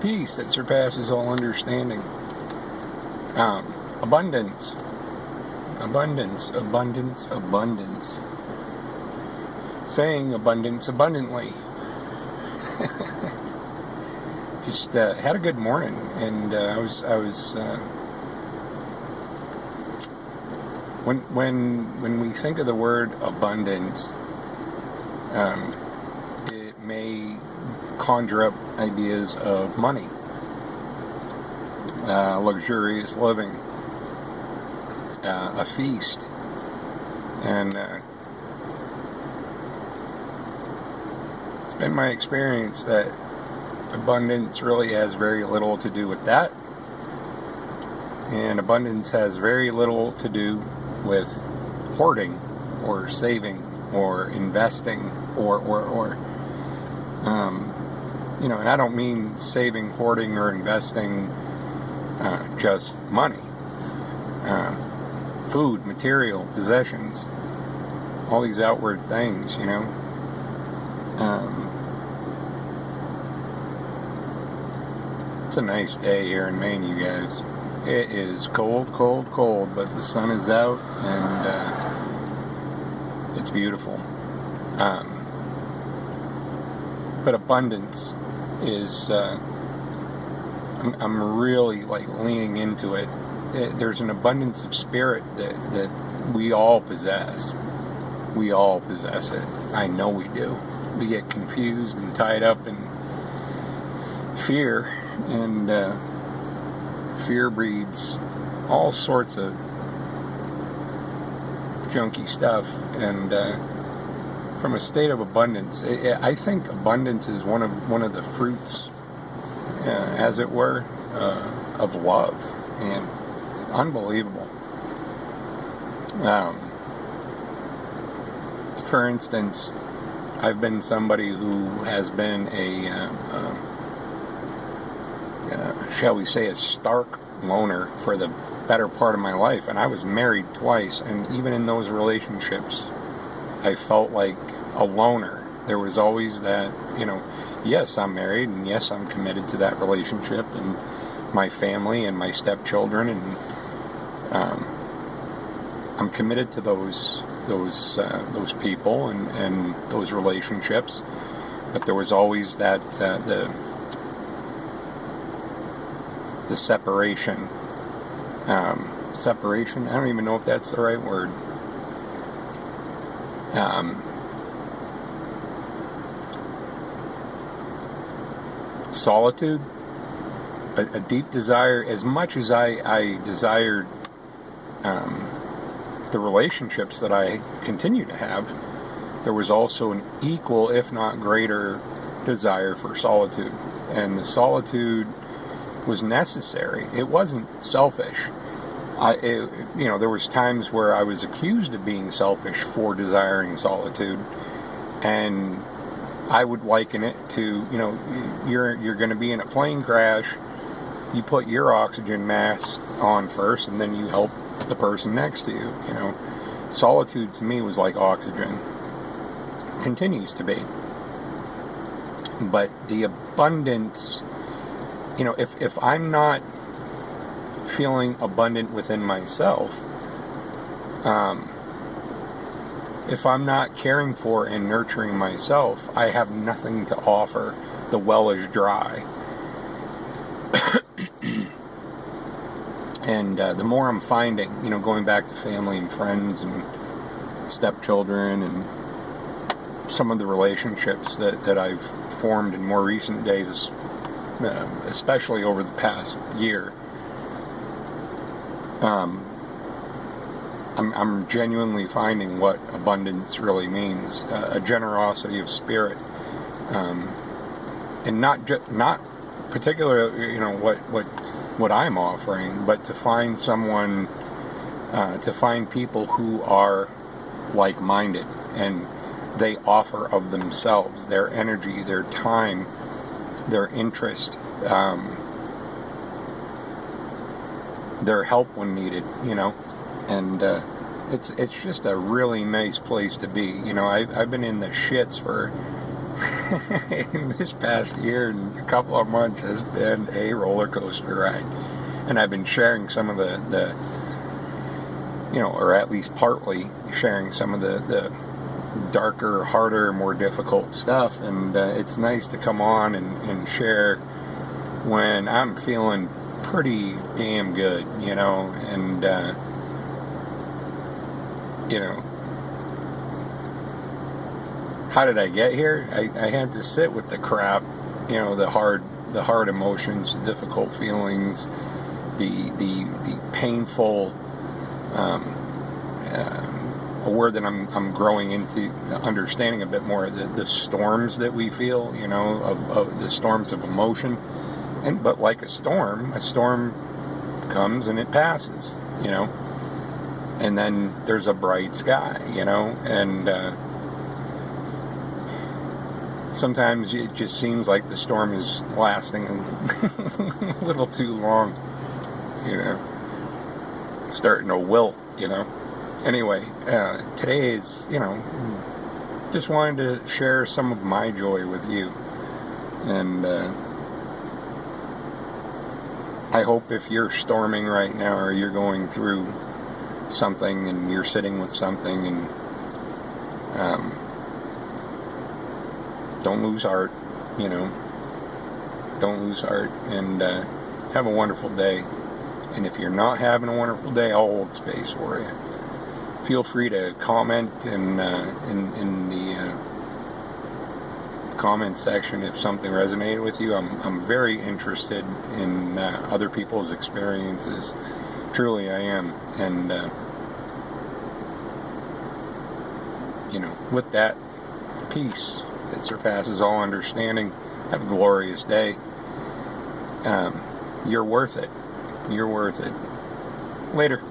peace that surpasses all understanding. Abundance. Abundance, abundance, abundance. Saying abundance abundantly. Just had a good morning, and I was when we think of the word abundance, it may conjure up ideas of money, luxurious living, a feast, and it's been my experience that abundance really has very little to do with that, and abundance has very little to do with hoarding or saving or investing or and I don't mean saving, hoarding, or investing just money. Food, material, possessions, all these outward things, It's a nice day here in Maine, you guys. It is cold, cold, cold, but the sun is out, and it's beautiful. But abundance is, I'm really leaning into it. There's an abundance of spirit that we all possess. We all possess it. I know we do. We get confused and tied up in fear, and fear breeds all sorts of junky stuff. And from a state of abundance, I think abundance is one of the fruits, as it were, of love, and unbelievable. For instance, I've been somebody who has been shall we say, a stark loner for the better part of my life, and I was married twice, and even in those relationships, I felt like a loner. There was always that, yes, I'm married, and yes, I'm committed to that relationship, and my family, and my stepchildren, and I'm committed to those people and those relationships. But there was always that the separation. Separation. I don't even know if that's the right word. Solitude. A deep desire. As much as I desired the relationships that I continue to have, there was also an equal, if not greater, desire for solitude. And the solitude was necessary. It wasn't selfish. There was times where I was accused of being selfish for desiring solitude, and I would liken it to, you're going to be in a plane crash. You put your oxygen mask on first, and then you help the person next to you. Solitude to me was like oxygen. Continues to be. But the abundance, if I'm not feeling abundant within myself, if I'm not caring for and nurturing myself, I have nothing to offer. The well is dry. And the more I'm finding, going back to family and friends and stepchildren and some of the relationships that I've formed in more recent days, especially over the past year, I'm genuinely finding what abundance really means. A generosity of spirit, and not particularly, what I'm offering, but to find someone, to find people who are like-minded, and they offer of themselves, their energy, their time, their interest, their help when needed, and it's just a really nice place to be. I've been in the shits for this past year and a couple of months has been a roller coaster ride. And I've been sharing some of the or at least partly sharing some of the darker, harder, more difficult stuff. And it's nice to come on and share when I'm feeling pretty damn good, and how did I get here? I had to sit with the crap, the hard emotions, the difficult feelings, the painful, a word that I'm growing into understanding a bit more, the storms that we feel, of the storms of emotion. But like a storm comes and it passes, and then there's a bright sky, and sometimes it just seems like the storm is lasting a little too long, starting to wilt, Anyway, today is, just wanted to share some of my joy with you. And I hope if you're storming right now, or you're going through something and you're sitting with something, and don't lose heart, don't lose heart, and have a wonderful day. And if you're not having a wonderful day, I'll hold space for you. Feel free to comment in the comment section if something resonated with you. I'm very interested in other people's experiences. Truly, I am. And with that, peace that surpasses all understanding. Have a glorious day. You're worth it. You're worth it. Later.